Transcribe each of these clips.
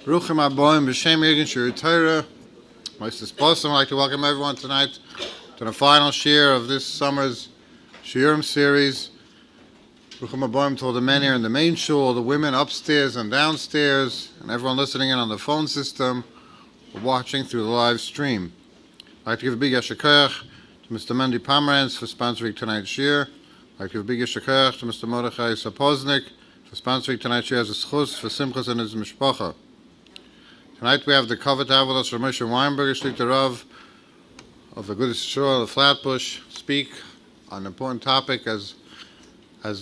Ruchim Aboim B'Shem Yigin Shir Torah. Mr. Sposim, I'd like to welcome everyone tonight to the final shir of this summer's Shiurim series. Ruchim Aboim to all the men here in the main shul, the women upstairs and downstairs, and everyone listening in on the phone system or watching through the live stream. I'd like to give a big yeshakach to Mr. Mendy Pomerantz for sponsoring tonight's shir. I'd like to give a big yeshakach to Mr. Mordechai Sapoznik for sponsoring tonight's shir as a schus for Simchas and his mishpacha. Tonight we have the cover to have with us Rabbi Moshe Weinberger, Shlita Rav of the Good Shul, the Flatbush, speak on an important topic as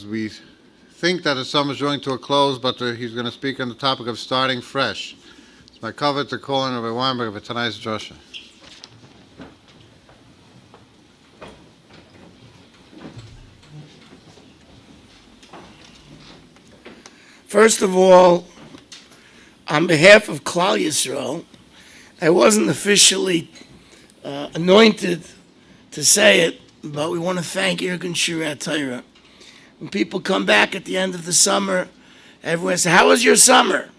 we think that the summer is drawing to a close, but he's going to speak on the topic of starting fresh. It's my cover to call in Rabbi Weinberger for tonight's drasha. First of all, on behalf of Klal Yisrael, I wasn't officially anointed to say it, but we want to thank Irgun Shirei Torah. When people come back at the end of the summer, everyone says, "How was your summer?"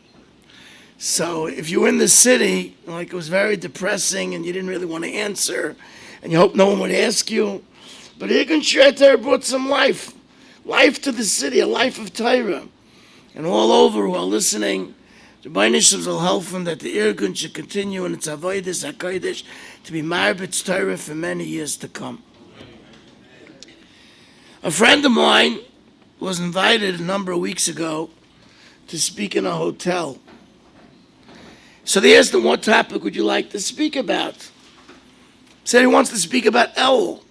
So if you were in the city, like it was very depressing and you didn't really want to answer, and you hope no one would ask you, but Irgun Shirei Torah brought some life to the city, a life of Torah. And all over while listening, the B'nai will help him that the Irgun should continue in its avodas hakodesh to be marbitz Torah for many years to come. A friend of mine was invited a number of weeks ago to speak in a hotel. So they asked him, "What topic would you like to speak about?" He said he wants to speak about Elul.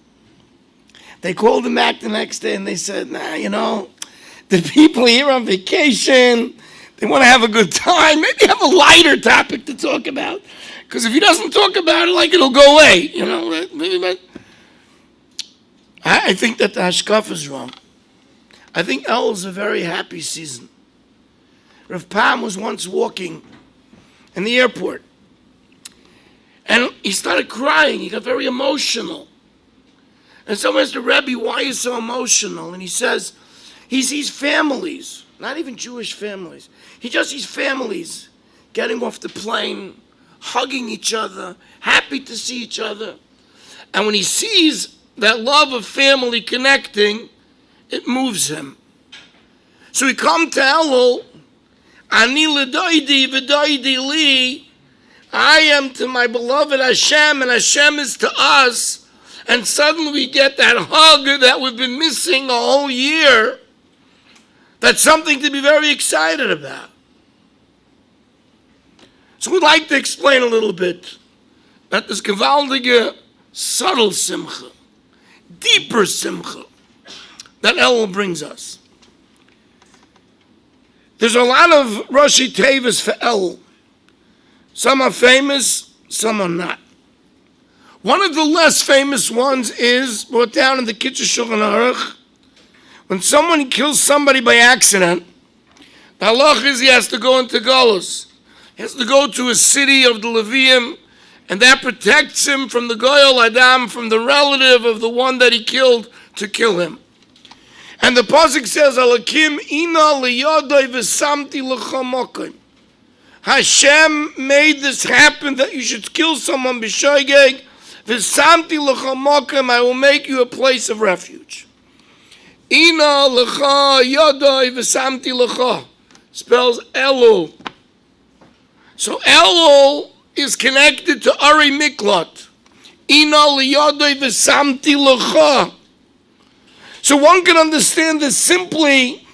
They called him back the next day and they said, the people here on vacation, they want to have a good time. Maybe have a lighter topic to talk about. Because if he doesn't talk about it, it'll go away. I think that the hashkaf is wrong. I think Elul is a very happy season. Rav Pam was once walking in the airport. And he started crying. He got very emotional. And someone asked the Rebbe, "Why are you so emotional?" And he says, he sees families, not even Jewish families. He just sees families getting off the plane, hugging each other, happy to see each other. And when he sees that love of family connecting, it moves him. So he comes to Elul, Ani l'doidi v'doidi li, I am to my beloved Hashem, and Hashem is to us. And suddenly we get that hug that we've been missing a whole year. That's something to be very excited about. So we'd like to explain a little bit that this gewaltige, subtle simcha, deeper simcha, that Elul brings us. There's a lot of Rashi Tevas for Elul. Some are famous, some are not. One of the less famous ones is brought down in the Kitzur Shulchan Aruch. When someone kills somebody by accident, the halach is he has to go into Golus. He has to go to a city of the Levium, and that protects him from the Goyal Adam, from the relative of the one that he killed, to kill him. And the pasuk says, "Alakim ina liyodai v'samti l'chamokim." Hashem made this happen that you should kill someone b'shoigeg. V'samti l'chamokim, I will make you a place of refuge. Ina lecha yodai v'samti lecha spells Elul. So Elul is connected to Ari Miklat. Ina liyodai v'samti lecha. So one can understand this simply.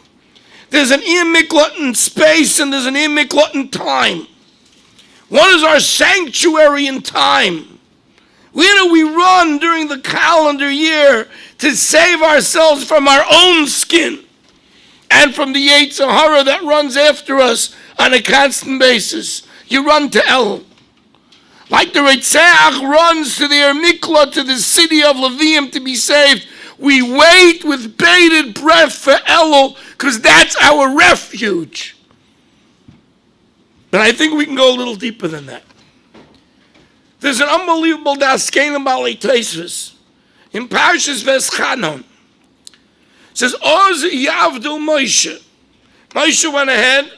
There's an Iyam Miklat in space and there's an Iyam Miklat in time. One is our sanctuary in time. Where do we run during the calendar year to save ourselves from our own skin and from the Yetzer Hara that runs after us on a constant basis? You run to Elul. Like the Reitzeach runs to their Mikla, to the city of Levium to be saved, we wait with bated breath for Elul because that's our refuge. But I think we can go a little deeper than that. There's an unbelievable Daskenim Balei Tosfos in Parshas Veschanon. It says, Oz Yavdu Moshe. Moshe went ahead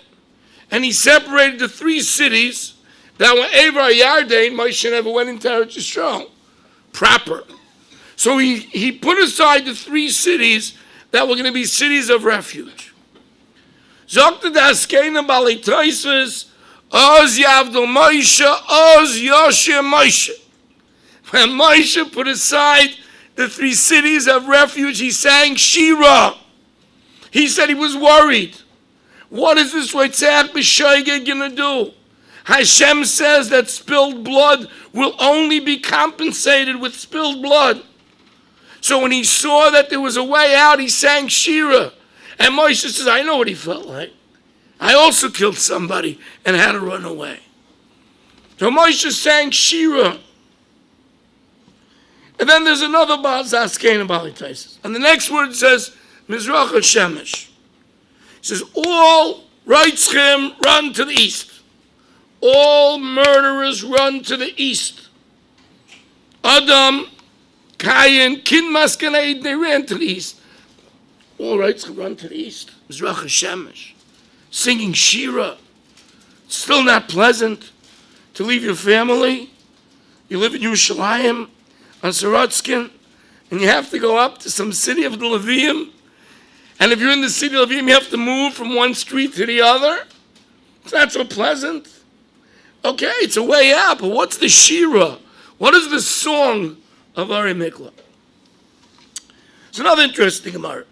and he separated the 3 cities that were Evar Yarden. Moshe never went into Eretz Yisrael proper. So he put aside the 3 cities that were going to be cities of refuge. Zokta Daskena Balitoises, Oz Yavdol Moshe, Oz Yoshia Moshe. When Moshe put aside the 3 cities of refuge, he sang Shira. He said he was worried. What is this Reitzach B'Shoigeg going to do? Hashem says that spilled blood will only be compensated with spilled blood. So when he saw that there was a way out, he sang Shira. And Moshe says, I know what he felt like. I also killed somebody and had to run away. So Moshe sang Shira. And then there's another Zaskein Balitaisis. And the next word says, Mizrach Shemesh. He says, all Reitzchim run to the east. All murderers run to the east. Adam, Cain, Kin Maskanei, they ran to the east. All Reitzchim run to the east. Mizrach Shemesh. Singing Shira. Still not pleasant to leave your family. You live in Yerushalayim on Sorotskin, and you have to go up to some city of the Levium. And if you're in the city of Levium, you have to move from one street to the other. It's not so pleasant. Okay, it's a way out, but what's the Shira? What is the song of Ari Mikla? It's another interesting Gemara.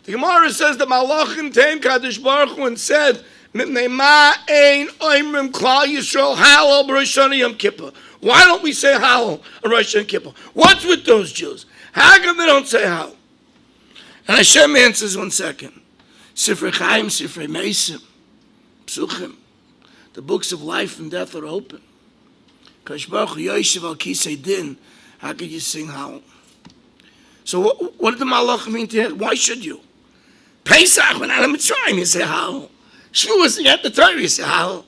The Gemara says that Malachim Teim Kadosh Baruch Hu and said, Mipnei ma ein oimrim klal Yisrael halal b'Rosh Hashanah Yom Kippur. Why don't we say halal on Rosh Hashanah Yom Kippur? What's with those Jews? How come they don't say halal? And Hashem answers 1 second. Sifrei Chaim, Sifrei Meisim, Psuchim. The books of life and death are open. Kadosh Baruch Hu Yoshev al Kisei Din. How could you sing halal? So what did the Malach mean to it? Why should you? Pesach, when Adam Mitzrayim, you say halal. Shavuos, you get the Torah, you say halal.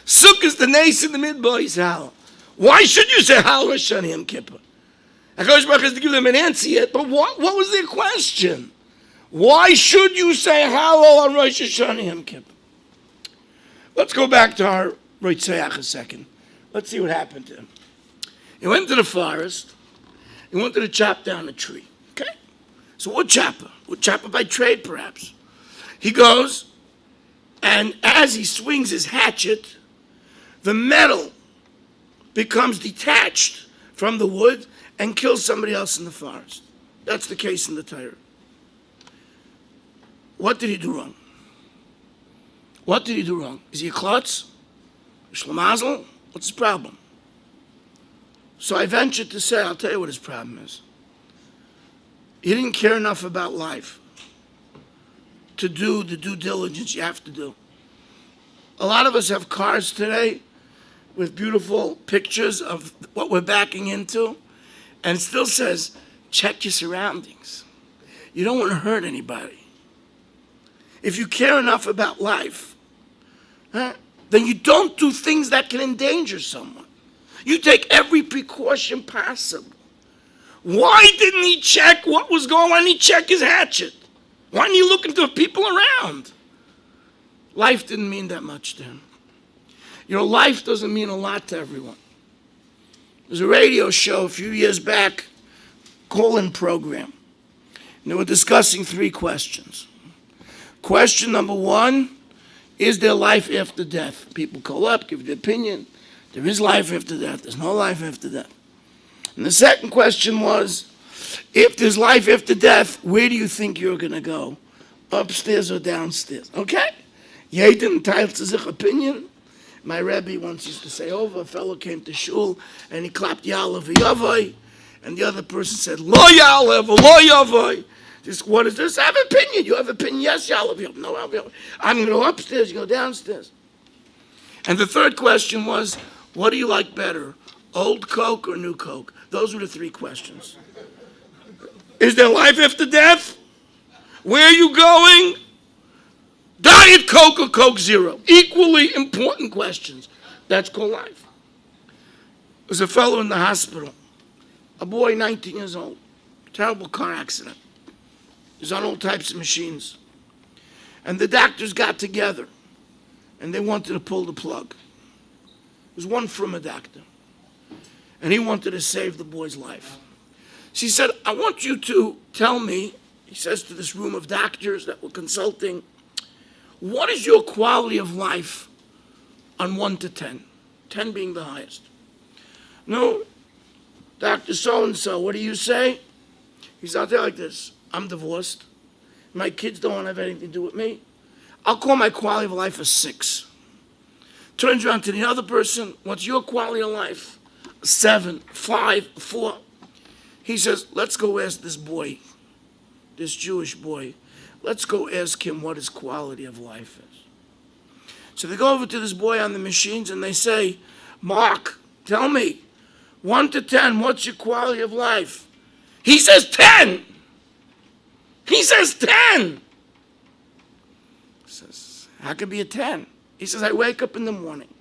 Sukkot is the nace in the midbar, you say halal. Why should you say halal Rosh Hashanah Yom Kippur? HaKadosh Baruch Hu has to give them an answer yet, but what was their question? Why should you say halal on Rosh Hashanah Yom Kippur? Let's go back to our Reitzach a second. Let's see what happened to him. He went to the forest. He wanted to chop down a tree. Okay? So woodchopper. Woodchopper by trade, perhaps. He goes, and as he swings his hatchet, the metal becomes detached from the wood and kills somebody else in the forest. That's the case in the Torah. What did he do wrong? What did he do wrong? Is he a klutz? Shlamazel? What's his problem? So I venture to say, I'll tell you what his problem is. He didn't care enough about life to do the due diligence you have to do. A lot of us have cars today with beautiful pictures of what we're backing into, and it still says, check your surroundings. You don't want to hurt anybody. If you care enough about life, then you don't do things that can endanger someone. You take every precaution possible. Why didn't he check what was going on? Why didn't he check his hatchet? Why didn't he look into the people around? Life didn't mean that much to him. You know, life doesn't mean a lot to everyone. There's a radio show a few years back, call-in program. And they were discussing 3 questions. Question number 1, is there life after death? People call up, give their opinion. There is life after death. There's no life after death. And the second question was, if there's life after death, where do you think you're going to go? Upstairs or downstairs? Okay? Jeden teilt sich opinion. My Rebbe once used to say over, a fellow came to shul, and he clapped Ya'alev v'yavai, and the other person said, Lo Ya'alev, Lo Yavai. Just, what is this? I have opinion. You have opinion? Yes, Ya'alev v'yavai. No, Ya'alev. I'm going to go upstairs, you go downstairs. And the third question was, what do you like better, old Coke or new Coke? Those were the 3 questions. Is there life after death? Where are you going? Diet Coke or Coke Zero? Equally important questions. That's called life. There's a fellow in the hospital, a boy 19 years old, terrible car accident. He's on all types of machines. And the doctors got together and they wanted to pull the plug. It was one from a doctor, and he wanted to save the boy's life. She said, I want you to tell me, he says to this room of doctors that were consulting, what is your quality of life on 1 to 10? 10 being the highest. No, Dr. So-and-so, what do you say? He's out there like this. I'm divorced. My kids don't have anything to do with me. I'll call my quality of life a 6. Turns around to the other person, what's your quality of life? 7, 5, 4. He says, let's go ask this boy, this Jewish boy, let's go ask him what his quality of life is. So they go over to this boy on the machines and they say, Mark, tell me, 1 to 10, what's your quality of life? He says 10. He says 10. He says, how could be a 10? He says, I wake up in the morning.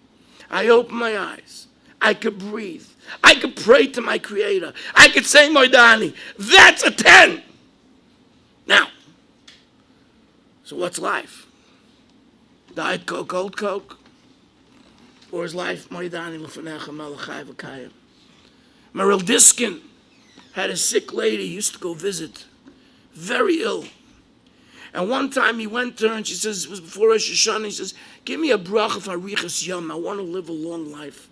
I open my eyes. I could breathe. I could pray to my Creator. I could say Moidani. That's a 10. Now, so what's life? Diet Coke, Old Coke? Or is life Moidani L'fanecha Malachai V'kayim? Merrill Diskin had a sick lady he used to go visit, very ill. And one time he went to her and she says, it was before Rosh Hashanah, he says, give me a bracha for Arichas Yom, I want to live a long life.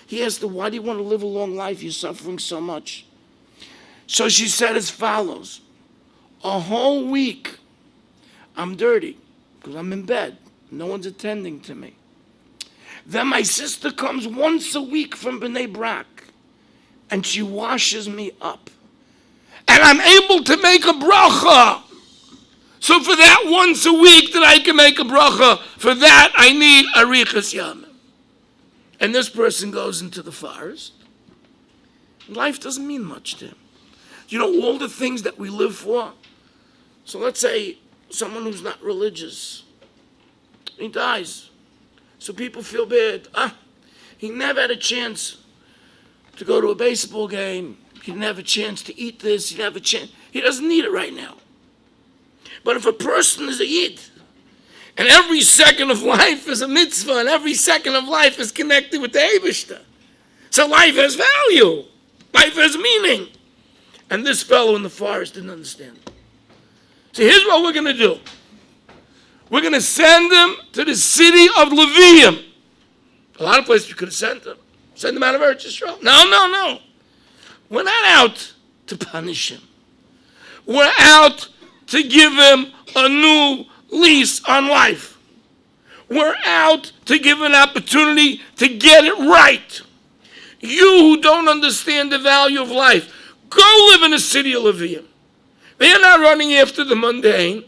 He asked her, why do you want to live a long life? You're suffering so much. So she said as follows, a whole week I'm dirty because I'm in bed. No one's attending to me. Then my sister comes once a week from Bnei Brak and she washes me up. And I'm able to make a bracha. So for that once a week that I can make a bracha, for that I need Arichas Yom. And this person goes into the forest. Life doesn't mean much to him. You know, all the things that we live for. So let's say someone who's not religious, he dies. So people feel bad. He never had a chance to go to a baseball game. He didn't have a chance to eat this. He didn't have a chance. He doesn't need it right now. But if a person is a Yid, and every second of life is a mitzvah, and every second of life is connected with the Eibishter, so life has value. Life has meaning. And this fellow in the forest didn't understand. So here's what we're going to do. We're going to send him to the city of Levium. A lot of places we could have sent him. Send him out of Eretz Yisrael. No. We're not out to punish him. We're out to give him a new lease on life. We're out to give an opportunity to get it right. You who don't understand the value of life, go live in the city of Levium. They're not running after the mundane.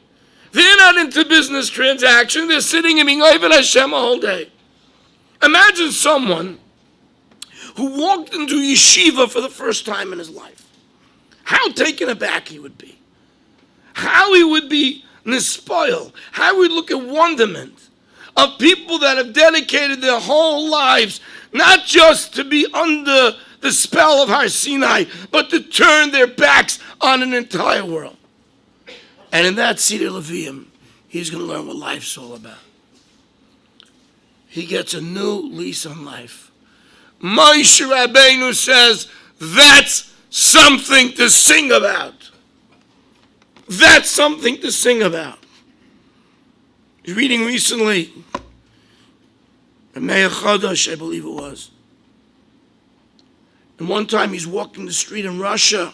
They're not into business transactions. They're sitting and being over Hashem a whole day. Imagine someone who walked into yeshiva for the first time in his life. How taken aback he would be. How he would be nispoil. How he would look at wonderment of people that have dedicated their whole lives not just to be under the spell of Har Sinai, but to turn their backs on an entire world. And in that city of Levium, he's going to learn what life's all about. He gets a new lease on life. Moshe Rabbeinu says, that's something to sing about. That's something to sing about. I was reading recently, in Meir Chodesh, I believe it was. And one time he's walking the street in Russia,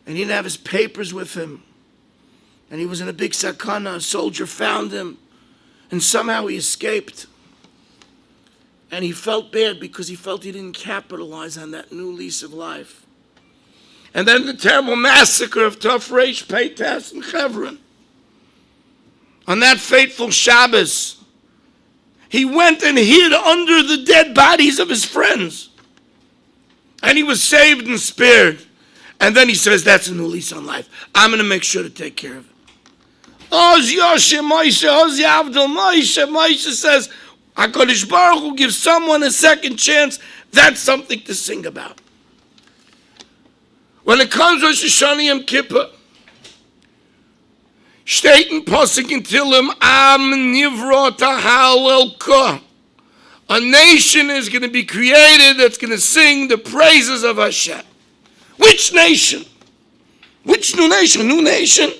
and he didn't have his papers with him. And he was in a big sakana. A soldier found him, and somehow he escaped. And he felt bad because he felt he didn't capitalize on that new lease of life. And then the terrible massacre of Tafresh, Peitas, and Chevron. On that fateful Shabbos, he went and hid under the dead bodies of his friends. And he was saved and spared. And then he says, that's a new lease on life. I'm going to make sure to take care of it. Oz Yoshe Moshe, Oz Yavdel Moshe. Moshe says, HaKadosh Baruch Hu gives someone a second chance. That's something to sing about. When it comes to Rosh Hashanah Yom Kippur, Steht in Posuk in Tillim, Am Nivrot Hallelka. A nation is going to be created that's going to sing the praises of Hashem. Which nation? Which new nation? New nation?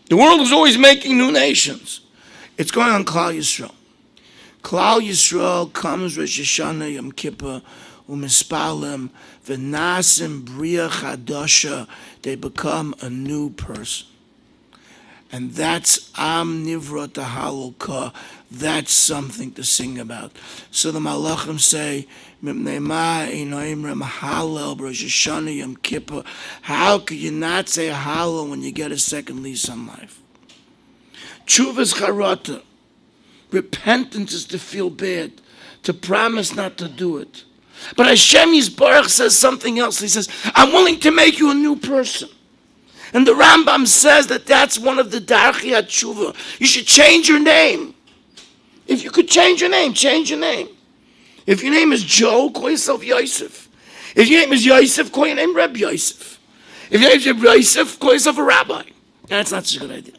The world is always making new nations. It's going on Klal Yisrael. Klal Yisrael comes Rosh Hashanah, Yom Kippur, Umispalim, V'nasim Bria Chadasha. They become a new person. And that's Am Nivrot Halukah. That's something to sing about. So the Malachim say, Yom Kippur. How could you not say Hallel when you get a second lease on life? Tshuva's charata. Repentance is to feel bad, to promise not to do it. But Hashem Yisbarach says something else. He says, I'm willing to make you a new person. And the Rambam says that that's one of the Darchi HaTshuva. You should change your name. If you could change your name, change your name. If your name is Joe, call yourself Yosef. If your name is Yosef, call your name Reb Yosef. If your name is Reb Yosef, call yourself a rabbi. That's not such a good idea.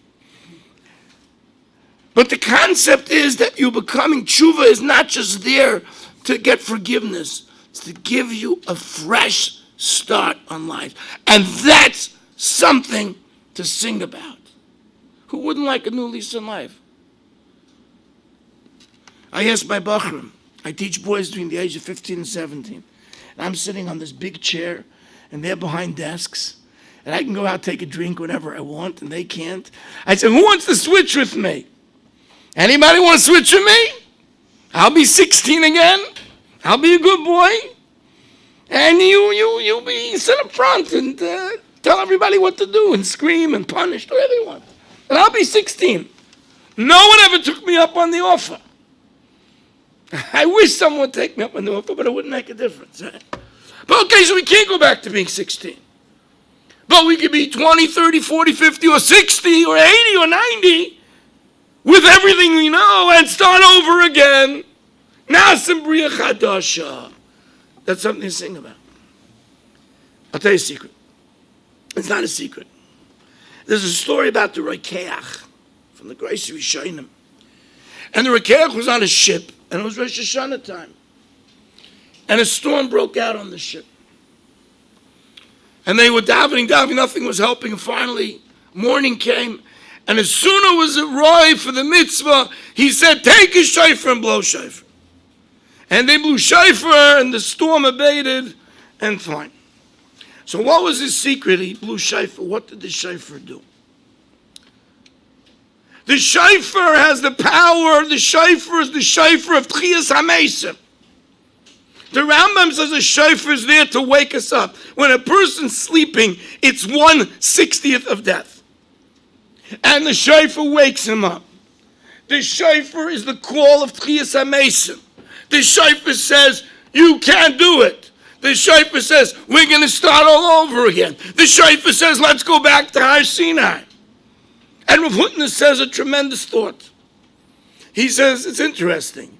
But the concept is that you becoming tshuva is not just there to get forgiveness. It's to give you a fresh start on life. And that's something to sing about. Who wouldn't like a new lease on life? I asked my bachrim. I teach boys between the age of 15 and 17. And I'm sitting on this big chair, and they're behind desks. And I can go out, take a drink whenever I want, and they can't. I said, who wants to switch with me? Anybody want to switch with me? I'll be 16 again. I'll be a good boy. And you'll be sit up front and tell everybody what to do and scream and punish, do whatever you want. And I'll be 16. No one ever took me up on the offer. I wish someone would take me up on the offer, but it wouldn't make a difference. Right? But okay, so we can't go back to being 16. But we could be 20, 30, 40, 50, or 60, or 80, or 90, with everything we know, and start over again. Nasim Bria Chadasha. That's something to sing about. I'll tell you a secret. It's not a secret. There's a story about the Rekeach from the Grace of Rishonim. And the Rekeach was on a ship, and it was Rosh Hashanah time. And a storm broke out on the ship. And they were davening, nothing was helping. And finally, morning came, and as soon as it was Roy for the mitzvah, he said, take a shofar and blow shofar. And they blew shofar, and the storm abated, and fine. So what was his secret? He blew shofar. What did the shofar do? The shofar has the power. The shofar is the shofar of Tchias HaMesim. The Rambam says a shofar is there to wake us up. When a person's sleeping, it's 1/60th of death. And the shofar wakes him up. The shofar is the call of Tchias HaMesim. The shofar says, you can't do it. The shofar says, we're going to start all over again. The shofar says, let's go back to Har Sinai. And Rav Hutner says a tremendous thought. He says, it's interesting.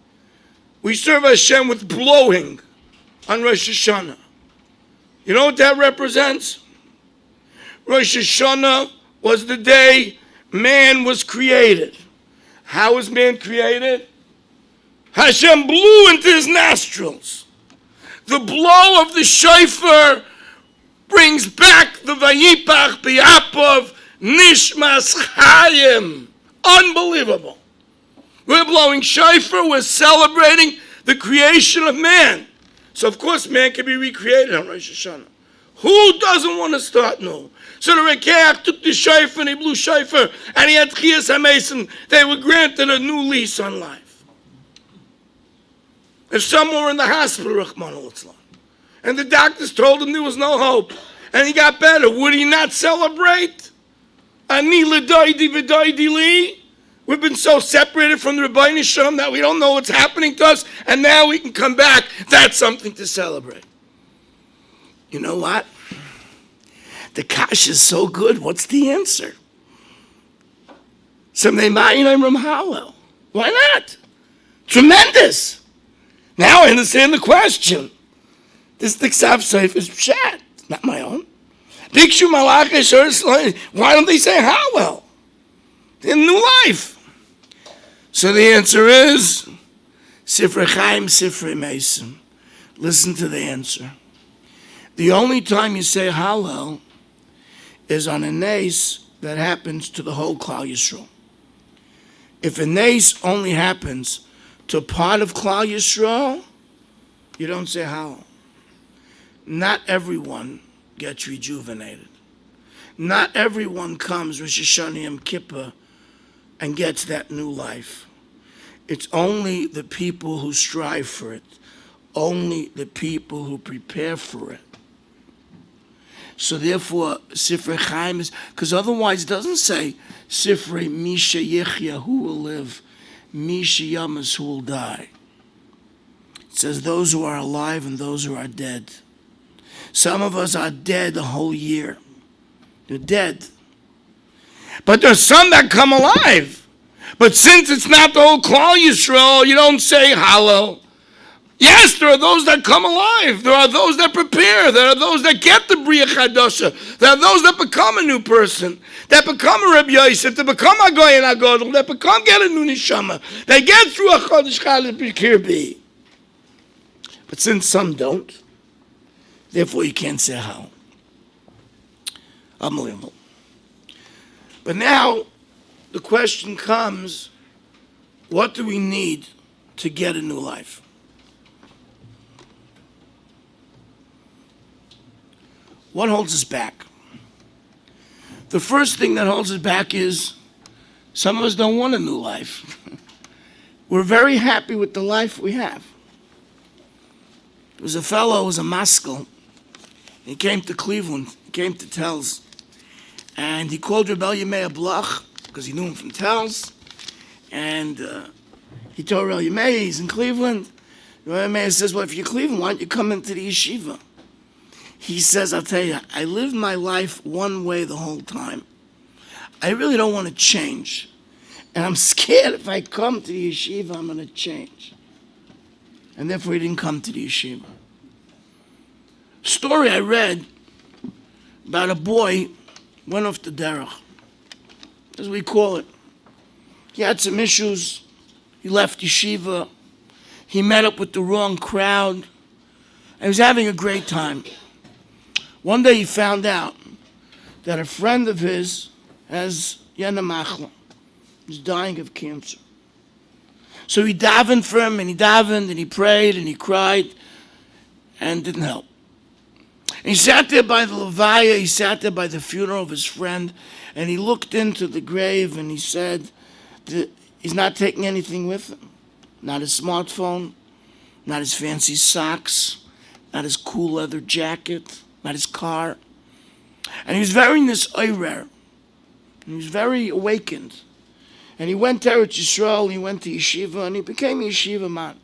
We serve Hashem with blowing on Rosh Hashanah. You know what that represents? Rosh Hashanah was the day man was created. How was man created? Hashem blew into his nostrils. The blow of the shofar brings back the Vayipach B'Yapov Nishmas Chayim. Unbelievable. We're blowing shofar, we're celebrating the creation of man. So of course man can be recreated on Rosh Hashanah. Who doesn't want to start new? So the Rekeach took the shofar and he blew shofar and he had Tchias HaMesim. They were granted a new lease on life. If someone were in the hospital, Rahman al-Islam, and the doctors told him there was no hope, and he got better, would he not celebrate? Ani l'doidi v'doidi li. We've been so separated from the Rebbeinu Shalom that we don't know what's happening to us, and now we can come back. That's something to celebrate. You know what? The kash is so good. What's the answer? Why not? Tremendous. Now I understand the question. This Tiksav Seif is pshat, not my own. Bikshu Malachish, why don't they say Hallel? in new life. So the answer is Sifrei Chaim, Sifrei Mesim. Listen to the answer. The only time you say Hallel is on a nace that happens to the whole Klal Yisrael. If a nace only happens to part of Klal Yisrael, you don't say Hallel. Not everyone gets rejuvenated. Not everyone comes Rosh Hashanah Yom Kippur and gets that new life. It's only the people who strive for it, only the people who prepare for it. So therefore, Sifrei Chaim is, because otherwise it doesn't say Sifrei Misha Yechya, who will live, Misha Yamas, who will die. It says those who are alive and those who are dead. Some of us are dead the whole year. They're dead. But there's some that come alive. But since it's not the whole Klal Yisrael, you don't say Hallel. Yes, there are those that come alive. There are those that prepare. There are those that get the Bria Chadasha. There are those that become a new person. That become a Rabbi Yosef. That become a Goy and a Godel. That get a new Neshama. They get through a Chodesh Chalid B'Kirbi. But since some don't, therefore you can't say how. Unbelievable. But now the question comes, what do we need to get a new life? What holds us back? The first thing that holds us back is some of us don't want a new life. We're very happy with the life we have. There was a fellow who was a maskell. He came to Cleveland. He came to Telz. And he called Rebbe Yemei Blach because he knew him from Telz. And he told Rebbe Yemei he's in Cleveland. Rebbe Yemei says, well, if you're Cleveland, why don't you come into the yeshiva? He says, I'll tell you, I lived my life one way the whole time. I really don't want to change. And I'm scared if I come to the yeshiva, I'm going to change. And therefore he didn't come to the yeshiva. Story I read about a boy went off the derech, as we call it. He had some issues. He left yeshiva. He met up with the wrong crowd. And he was having a great time. One day he found out that a friend of his has Yana Machla. He's dying of cancer. So he davened for him, and he davened, and he prayed, and he cried, and it didn't help. And he sat there by the levaya, he sat there by the funeral of his friend, and he looked into the grave, and he said that he's not taking anything with him. Not his smartphone, not his fancy socks, not his cool leather jacket, not his car. And he was very nis'orer. He was very awakened. And he went to Eretz Yisrael, he went to yeshiva, and he became a yeshiva man.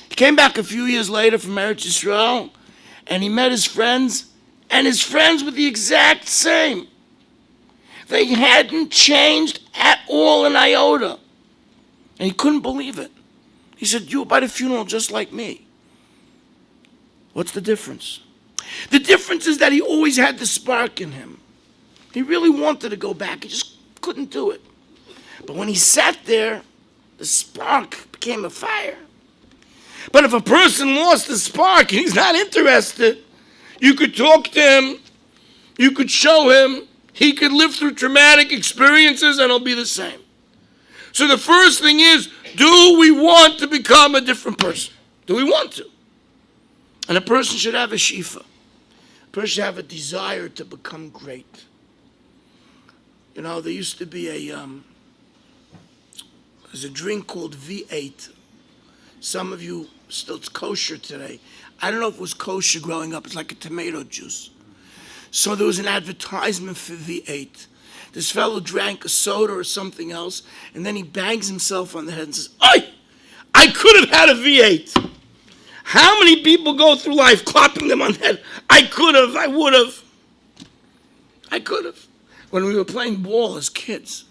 He came back a few years later from Eretz Yisrael, and he met his friends, and his friends were the exact same. They hadn't changed at all an iota. And he couldn't believe it. He said, you were by the funeral just like me. What's the difference? The difference is that he always had the spark in him. He really wanted to go back. He just couldn't do it. But when he sat there, the spark became a fire. But if a person lost the spark and he's not interested, you could talk to him, you could show him, he could live through traumatic experiences and it'll be the same. So the first thing is, do we want to become a different person? Do we want to? And a person should have a shifa. A person should have a desire to become great. You know, there used to be there's a drink called V8. Some of you, still it's kosher today. I don't know if it was kosher growing up. It's like a tomato juice. So there was an advertisement for V8. This fellow drank a soda or something else, and then he bangs himself on the head and says, I could have had a V8. How many people go through life clapping them on the head? I could have, I would have. I could have. When we were playing ball as kids,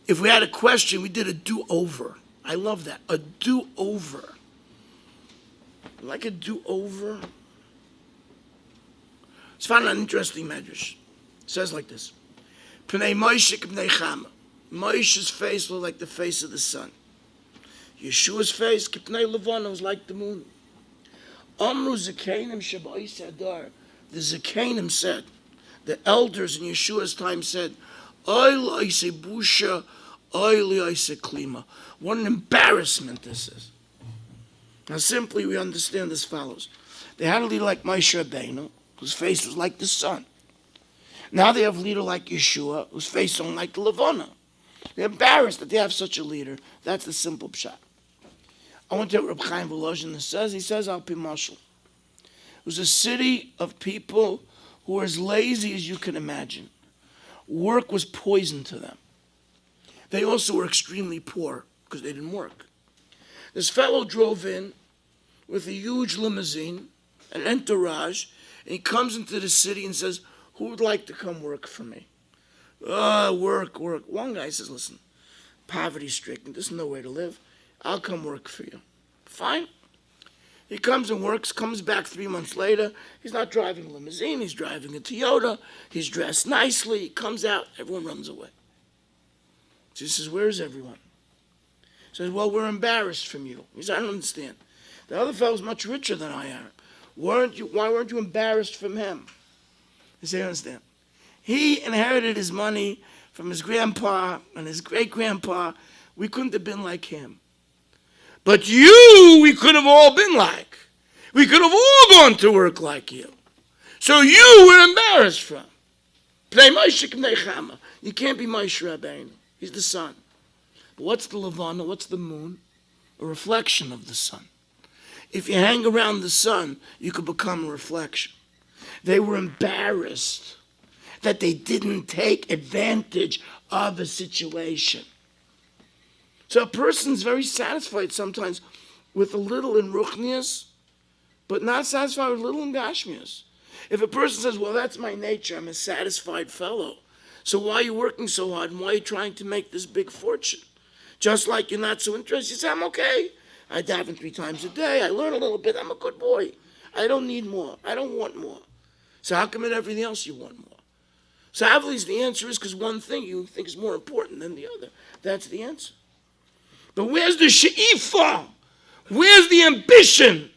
if we had a question, we did a do-over. I love that, a do-over. Like a do-over. It's found an interesting medrash. It says like this. Pnei Moshe Pnei Chama. Moshe's face was like the face of the sun. Yeshua's face, Kipnei Levana, was like the moon. Amru Zekanim Shabai Sadar. The Zekanim said, the elders in Yeshua's time said, Oil Ise Busha, Oil Ise Klima. What an embarrassment this is. Now simply we understand as follows. They had a leader like Moshe Rabbeinu, whose face was like the sun. Now they have a leader like Yeshua, whose face was like the Levana. They're embarrassed that they have such a leader. That's the simple pshat. I want to what Reb Chaim Volozhin says. He says, Al Pi Mashal. It was a city of people who were as lazy as you can imagine. Work was poison to them. They also were extremely poor because they didn't work. This fellow drove in with a huge limousine, an entourage, and he comes into the city and says, who would like to come work for me? Work. One guy says, listen, poverty-stricken, there's no way to live. I'll come work for you. Fine. He comes and works, comes back 3 months later. He's not driving a limousine, he's driving a Toyota. He's dressed nicely. He comes out, everyone runs away. So he says, where's everyone? He says, well, we're embarrassed from you. He says, I don't understand. The other fellow's much richer than I am. Why weren't you embarrassed from him? He says, I understand. He inherited his money from his grandpa and his great-grandpa. We couldn't have been like him. But you, we could have all been like. We could have all gone to work like you. So you were embarrassed from. You can't be Moshe Rabbeinu. He's the sun. But what's the Levana? What's the moon? A reflection of the sun. If you hang around the sun, you could become a reflection. They were embarrassed that they didn't take advantage of a situation. So a person's very satisfied sometimes with a little in Ruchnias, but not satisfied with a little in Gashmias. If a person says, well, that's my nature, I'm a satisfied fellow, so why are you working so hard and why are you trying to make this big fortune? Just like you're not so interested, you say, I'm okay. I daven 3 times a day, I learn a little bit, I'm a good boy. I don't need more, I don't want more. So how come in everything else you want more? So obviously the answer is because one thing you think is more important than the other. That's the answer. But where's the she'ifa? Where's the ambition?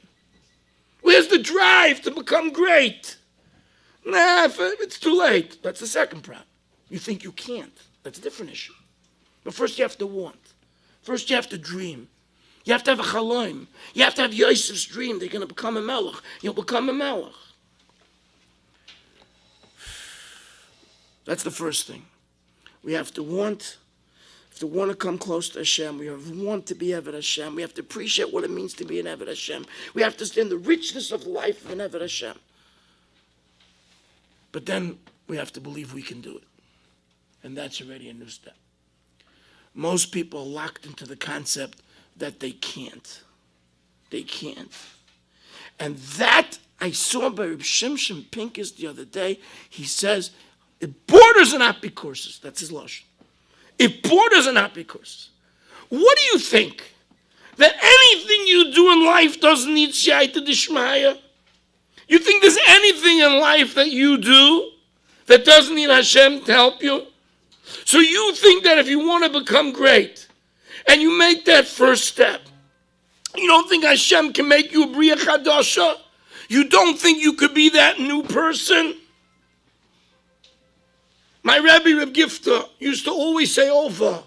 Where's the drive to become great? Nah, it's too late. That's the second problem. You think you can't. That's a different issue. But first you have to want. First you have to dream. You have to have a chaloim. You have to have Yosef's dream. They're going to become a melech. You'll become a melech. That's the first thing. We have to want. To want to come close to Hashem. We have to want to be Eved Hashem. We have to appreciate what it means to be an Eved Hashem. We have to understand the richness of life of an Eved Hashem. But then we have to believe we can do it. And that's already a new step. Most people are locked into the concept that they can't. They can't. And that I saw by Reb Shimshon Pincus the other day. He says, it borders on apikourses. That's his lashon. It borders on apikourses. What do you think? That anything you do in life doesn't need Shayta Dishmaya? You think there's anything in life that you do that doesn't need Hashem to help you? So you think that if you want to become great and you make that first step, you don't think Hashem can make you a Bria Chadasha? You don't think you could be that new person? My Rabbi Reb Gifta used to always say over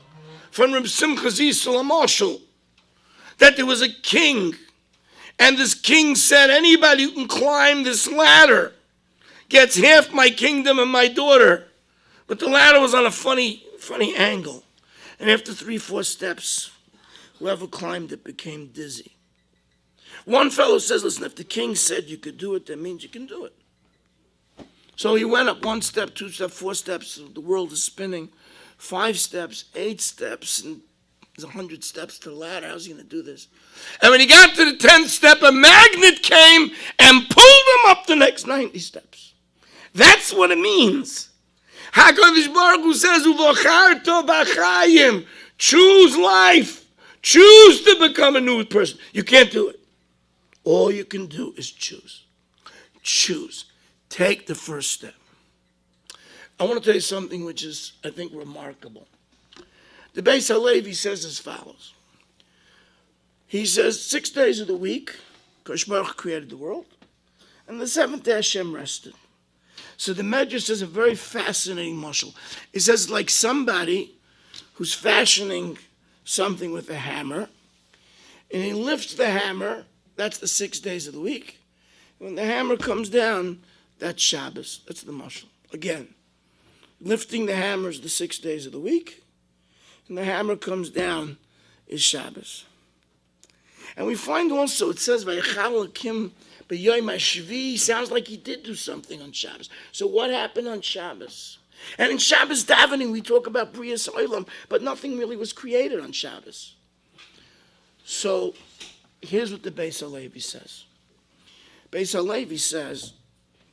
from Reb Simcha Zisel Marshall that there was a king, and this king said, anybody who can climb this ladder gets half my kingdom and my daughter. But the ladder was on a funny angle. And after 3-4 steps, whoever climbed it became dizzy. One fellow says, listen, if the king said you could do it, that means you can do it. So he went up 1 step, 2 steps, 4 steps. The world is spinning. 5 steps, 8 steps, and there's 100 steps to the ladder. How's he going to do this? And when he got to the 10th step, a magnet came and pulled him up the next 90 steps. That's what it means. HaKadosh Baruch Hu says, "Uvocharto b'chayim." Choose life. Choose to become a new person. You can't do it. All you can do is choose. Choose. Take the first step. I want to tell you something which is, I think, remarkable. The Beis Halevi says as follows. He says 6 days of the week, Kosh Baruch created the world, and the seventh day Hashem rested. So the Medrash says a very fascinating mashal. It says like somebody who's fashioning something with a hammer, and he lifts the hammer, that's the 6 days of the week. When the hammer comes down, that's Shabbos. That's the mashal. Again, lifting the hammer is the 6 days of the week, and the hammer comes down is Shabbos. And we find also, it says, Vayechal Elokim b'yom hashvi, sounds like he did do something on Shabbos. So what happened on Shabbos? And in Shabbos davening, we talk about Brias Olam, but nothing really was created on Shabbos. So here's what the Beis Halevi says. Beis Halevi says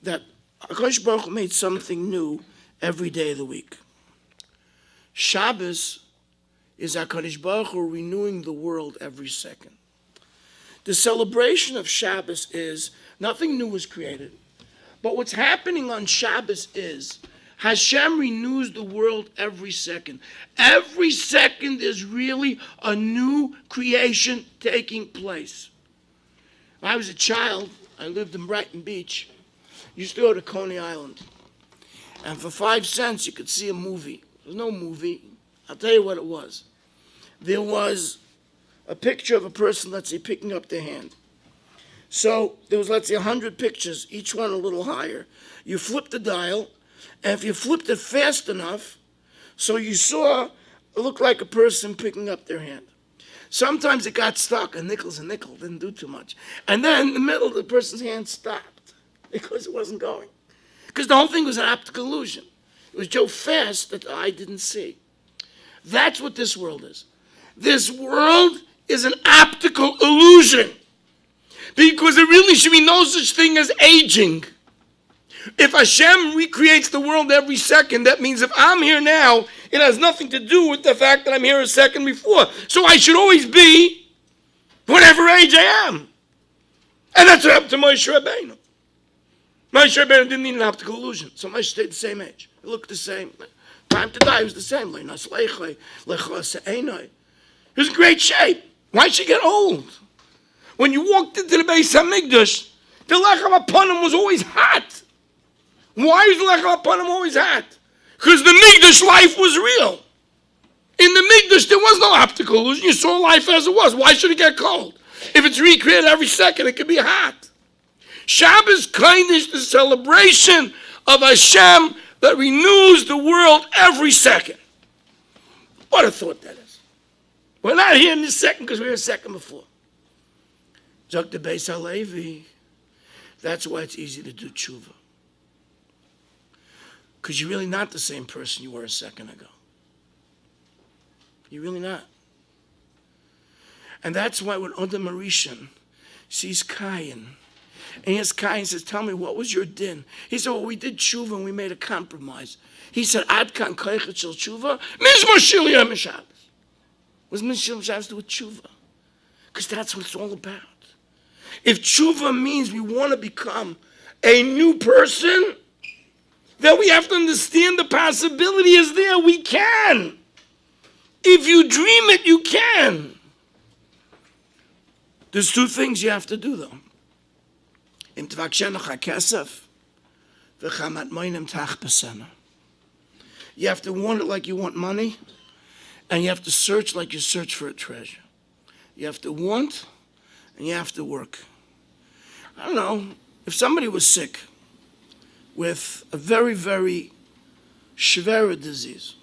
that HaKadosh Baruch Hu made something new every day of the week. Shabbos is HaKadosh Baruch Hu renewing the world every second. The celebration of Shabbos is nothing new was created, but what's happening on Shabbos is Hashem renews the world every second. Every second there's really a new creation taking place. When I was a child, I lived in Brighton Beach. Used to go to Coney Island. And for 5 cents, you could see a movie. There was no movie. I'll tell you what it was. There was a picture of a person, let's say, picking up their hand. So there was, let's say, 100 pictures, each one a little higher. You flipped the dial, and if you flipped it fast enough, so you saw, it looked like a person picking up their hand. Sometimes it got stuck, a nickel's a nickel, didn't do too much. And then in the middle, the person's hand stopped because it wasn't going. Because the whole thing was an optical illusion. It was so fast that the eye didn't see. That's what this world is. This world is an optical illusion. Because there really should be no such thing as aging. If Hashem recreates the world every second, that means if I'm here now, it has nothing to do with the fact that I'm here a second before. So I should always be whatever age I am. And that's what happened to Moshe Rabbeinu. Moshe Rabbeinu didn't need an optical illusion. So Moshe stayed the same age. It looked the same. Time to die was the same. He was in great shape. Why should he get old? When you walked into the Beis HaMikdash, the lechem upon was always hot. Why is the lechem upon always hot? Because the Mikdash life was real. In the Mikdash, there was no optical illusion. You saw life as it was. Why should it get cold? If it's recreated every second, it could be hot. Shabbos kind is the celebration of Hashem that renews the world every second. What a thought that is. We're not here in this second because we were a second before. Zok the Beis Halevi. That's why it's easy to do tshuva. Because you're really not the same person you were a second ago. You're really not. And that's why when Adam Arishan sees Cain, and he asks Cain, says, tell me, what was your din? He said, well, we did tshuva and we made a compromise. He said, Ad kan koichet shel tshuva, mizmor shel yom Shabbos. What does mizmor Shabbos do with tshuva? Because that's what it's all about. If tshuva means we want to become a new person, then we have to understand the possibility is there. We can. If you dream it, you can. There's 2 things you have to do, though. You have to want it like you want money, and you have to search like you search for a treasure. You have to want, and you have to work. I don't know, if somebody was sick with a very, very shvera disease,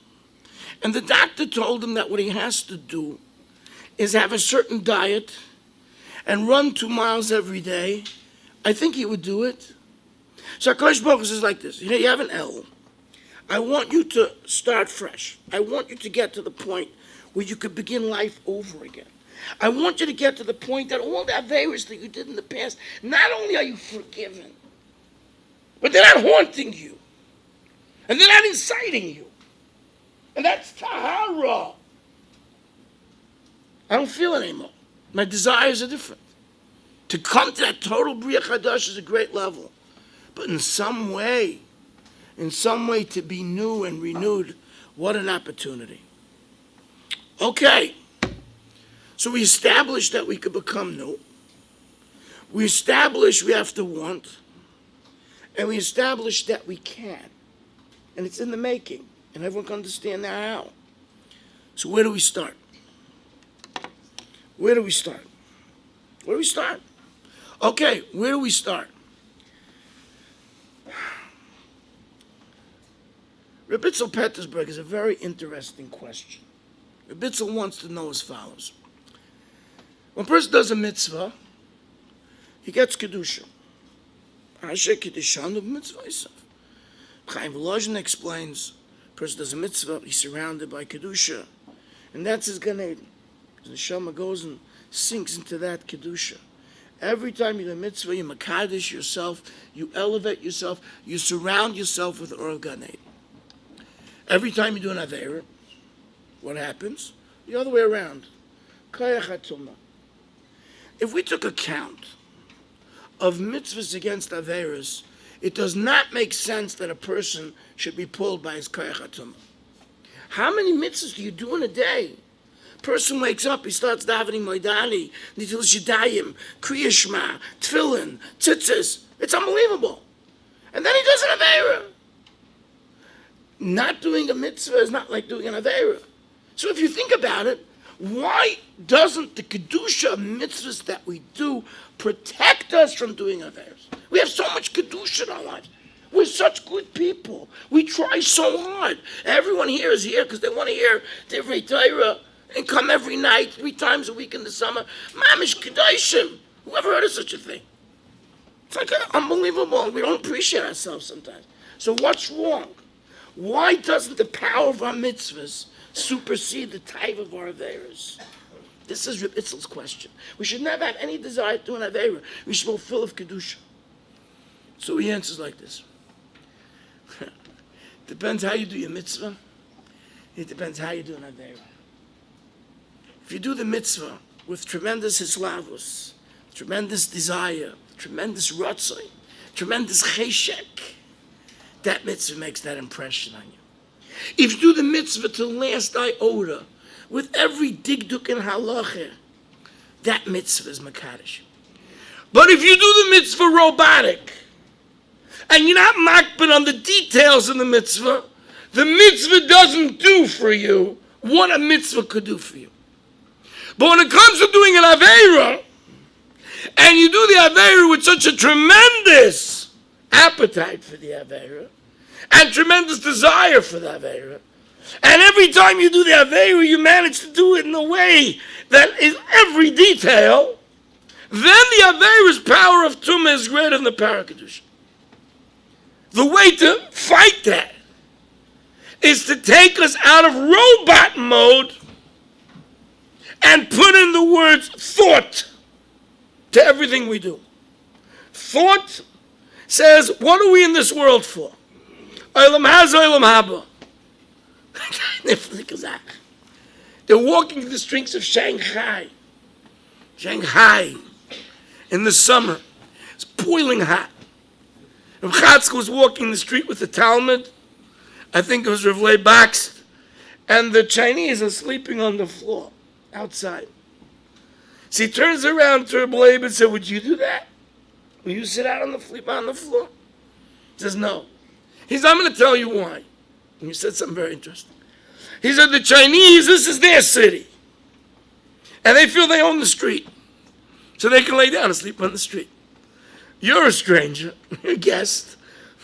and the doctor told him that what he has to do is have a certain diet and run 2 miles every day, I think he would do it. So HaKadosh Baruch Hu says like this, you have an L. I want you to start fresh. I want you to get to the point where you could begin life over again. I want you to get to the point that all the averos that you did in the past, not only are you forgiven, but they're not haunting you. And they're not inciting you. And that's tahara. I don't feel it anymore. My desires are different. To come to that total Bria Chadash is a great level. But in some way to be new and renewed, what an opportunity. Okay. So we established that we could become new. We established we have to want. And we established that we can. And it's in the making. And everyone can understand now how. So where do we start? Where do we start? Where do we start? Okay, where do we start? Rabbi Petersburg is a very interesting question. Rabbi wants to know as follows. When a person does a mitzvah, he gets Kedusha. Asher Kedushan of mitzvah Yisaf. Chaim Volozhin explains, a person does a mitzvah, he's surrounded by Kedusha. And that's his Gan Eden. The neshama goes and sinks into that Kedusha. Every time you do a mitzvah, you makadish yourself, you elevate yourself, you surround yourself with the Or of Gan Eden. Every time you do an Aveira, what happens? The other way around. Kayach HaTumah. If we took account of mitzvahs against Aveiras, it does not make sense that a person should be pulled by his Kayach HaTumah. How many mitzvahs do you do in a day? Person wakes up, he starts davening Moedani, Nitil Shidayim, Kriya Shema, Tefillin, Tzitzis. It's unbelievable. And then he does an Aveira. Not doing a mitzvah is not like doing an Aveira. So if you think about it, why doesn't the Kedusha of mitzvahs that we do protect us from doing Aveiras? We have so much Kedusha in our lives. We're such good people. We try so hard. Everyone here is here because they want to hear Divrei Torah and come every night, 3 times a week in the summer. Mamish Kedoshim. Whoever heard of such a thing? It's like unbelievable. We don't appreciate ourselves sometimes. So what's wrong? Why doesn't the power of our mitzvahs supersede the type of our Aveiras? This is Reb Itzel's question. We should never have any desire to do an Aveira. We should be full of Kedusha. So he answers like this. Depends how you do your mitzvah. It depends how you do an Aveira. If you do the mitzvah with tremendous hislavus, tremendous desire, tremendous ratzai, tremendous cheshek, that mitzvah makes that impression on you. If you do the mitzvah to the last iota, with every digduk and halacha, that mitzvah is makadosh. But if you do the mitzvah robotic, and you're not makbid on the details of the mitzvah doesn't do for you what a mitzvah could do for you. But when it comes to doing an Aveira, and you do the Aveira with such a tremendous appetite for the Aveira, and tremendous desire for the Aveira, and every time you do the Aveira, you manage to do it in a way that is every detail, then the Aveira's power of Tumah is greater than the power of Kedusha. The way to fight that is to take us out of robot mode and put in the words thought to everything we do. Thought says, what are we in this world for? Olam haza, olam haba. They're walking through the streets of Shanghai. In the summer. It's boiling hot. Rav Chatzkel was walking the street with the Talmud. I think it was Rav Leib Bakst. And the Chinese are sleeping on the floor outside. So he turns around to Rav Leib and said, would you do that? Will you sit out on the floor? He says, no. He said, I'm going to tell you why. And he said something very interesting. He said, the Chinese, this is their city. And they feel they own the street. So they can lay down and sleep on the street. You're a stranger. You're a guest.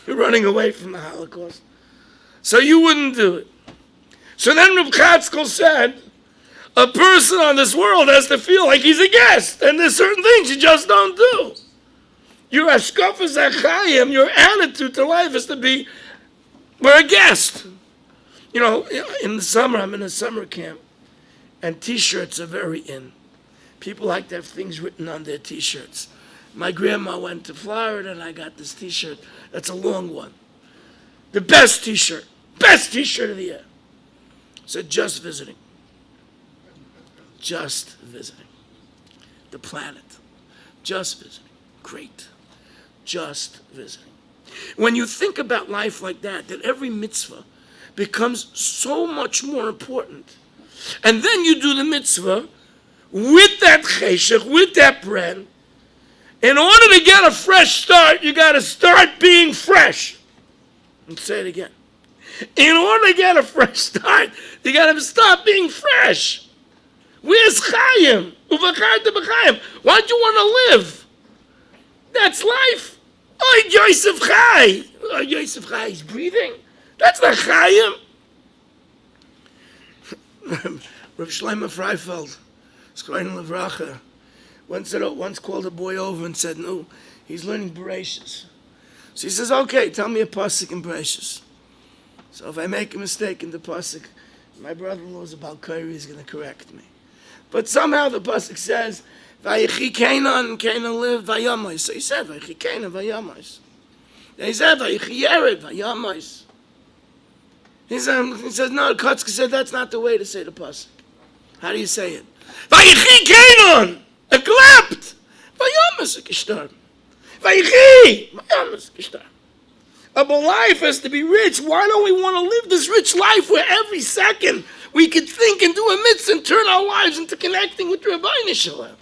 You're running away from the Holocaust. So you wouldn't do it. So then Rav Chatzkel said, a person on this world has to feel like he's a guest. And there's certain things you just don't do. Your hashkafas achayim, your attitude to life is to be, we're a guest. You know, in the summer, I'm in a summer camp, and T-shirts are very in. People like to have things written on their T-shirts. My grandma went to Florida, and I got this T-shirt. That's a long one. The best T-shirt of the year. Said, just visiting. Just visiting. The planet. Just visiting. Great. Just visiting. When you think about life like that every mitzvah becomes so much more important And then you do the mitzvah with that cheshech, with that bread. In order to get a fresh start, you got to start being fresh. And say it again. In order to get a fresh start, you got to start being fresh. Where's Chaim? Why do you want to live? That's life. Oh, Yosef Chai. Oh, Yosef Chai is breathing. That's not Chaim. Rav Shlomo Freifeld, Skoyin Levracha, once called a boy over and said, no, he's learning Bereshis. So he says, okay, tell me a pasuk in Bereshis. So if I make a mistake in the pasuk, my brother-in-law is about Kairi, he's going to correct me. But somehow the pasuk says, Vayichi Canaan, and Canaan lived, Vayamos. So he said, Vayichi Canaan, Vayamos. Then he said, Vayichi Yered, Vayamos. He says, no, Kotzke said that's not the way to say the pasuk. How do you say it? Vayichi Canaan, geklept, Vayamos gestorben. Vayichi, Vayamos gestorben. But life has to be rich. Why don't we want to live this rich life where every second we could think and do a mitzvah and turn our lives into connecting with Rabbi Shalom?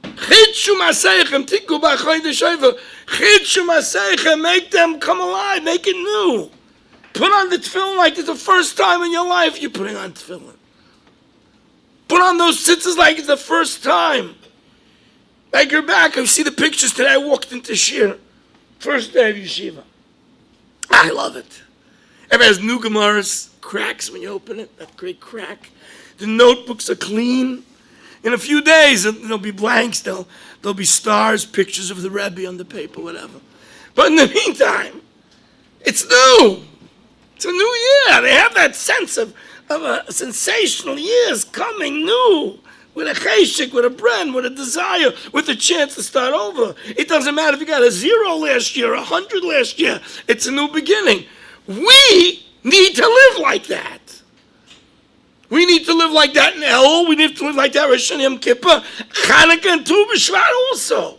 Chidshu Maseichem, Tiku B'Chodesh Sheva. Chidshu Maseichem, make them come alive, make it new. Put on the tefillin like it's the first time in your life you're putting on tefillin. Put on those tzitzis like it's the first time. Like you're back. I see the pictures today. I walked into Shir. First day of yeshiva. I love it. It has new Gemaras, cracks when you open it, that great crack. The notebooks are clean. In a few days, there'll be blanks, there'll be stars, pictures of the Rebbe on the paper, whatever. But in the meantime, it's new. It's a new year. They have that sense of a sensational year's coming new. With a cheshik, with a brand, with a desire, with a chance to start over. It doesn't matter if you got a 0 last year, 100 last year. It's a new beginning. We need to live like that. We need to live like that in Elul. We need to live like that Rosh Hashanah, Yom Kippur, Chanukah, and Tu B'Shvat also.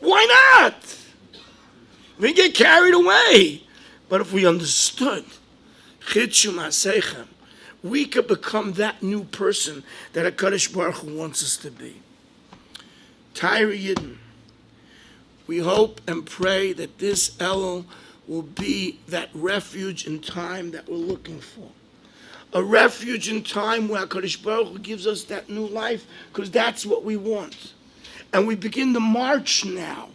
Why not? We get carried away. But if we understood, Chidshu Maseichem, we could become that new person that HaKadosh Baruch Hu wants us to be. Tyre Yidden, we hope and pray that this Elul will be that refuge in time that we're looking for. A refuge in time where HaKadosh Baruch Hu gives us that new life, because that's what we want. And we begin to march now,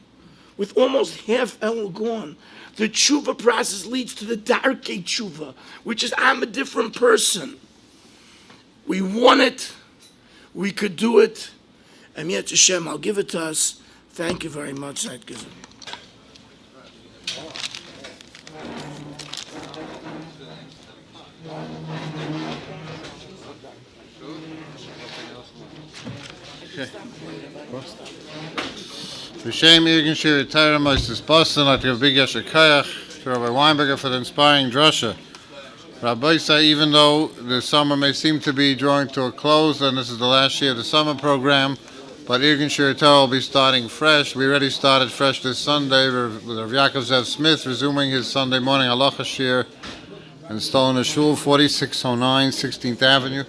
with almost half Elul gone. The tshuva process leads to the darkei tshuva, which is I'm a different person. We want it, we could do it, and yet Hashem, I'll give it to us. Thank you very much. B'Shem Irgun Shir Torah Moshe Boston, I'd like to give a big yasher koyach to Rabbi Weinberger for the inspiring drasha. Rabbi say, even though the summer may seem to be drawing to a close, and this is the last year of the summer program, but Irgun Shir Torah will be starting fresh. We already started fresh this Sunday with Rav Yaakov Zev Smith resuming his Sunday morning halacha shir in Stolen Shul, 4609 16th Avenue.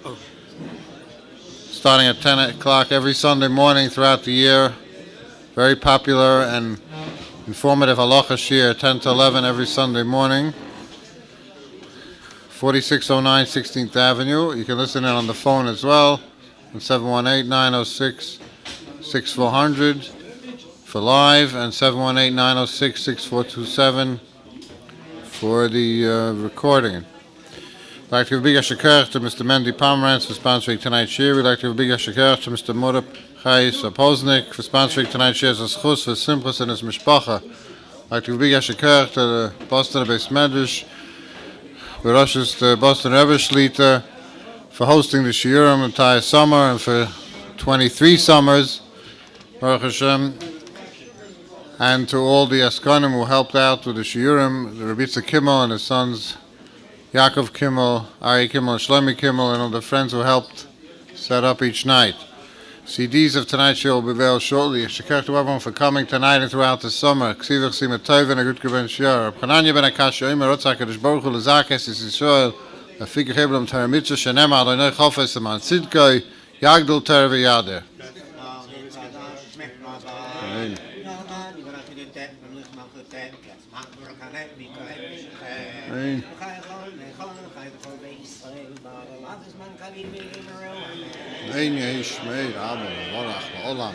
Starting at 10 o'clock every Sunday morning throughout the year. Very popular and informative halacha shir, 10 to 11 every Sunday morning. 4609 16th Avenue. You can listen in on the phone as well, on 718-906-6400 for live, and 718-906-6427 for the recording. I'd like to give a big yasher to Mr. Mendy Pomerantz for sponsoring tonight's shir. We'd like to give a big yasher to Mr. Murab Chayis Opoznik for sponsoring tonight's shir as a schus for Simchus and his mishpacha. I'd like to give a big yasher to the Boston Beis Medrash, Rosh's the Boston Rebbe Shlita, for hosting the shiurim the entire summer and for 23 summers, Baruch Hashem, and to all the Askanim who helped out with the shiurim, the Rabbi Kimmel and his sons Yaakov Kimmel, Ari Kimmel, and Shlomi Kimmel, and all the friends who helped set up each night. CDs of tonight's show will be available shortly. Shekar to everyone for coming tonight and throughout the summer. Ksivach Sima Tov and a good Geben Shiar. Chananya ben Akash Yoimer Rotzak Kadosh Baruch Hu Lezakes Yisrael Afik Hebram Torah Mitzvah Shenema Adonai Chofes Aman Tzidkoi Yagdol Torah V'Yader. Amen. Amen. Amen. Yishmei Rabbi Morach Olam.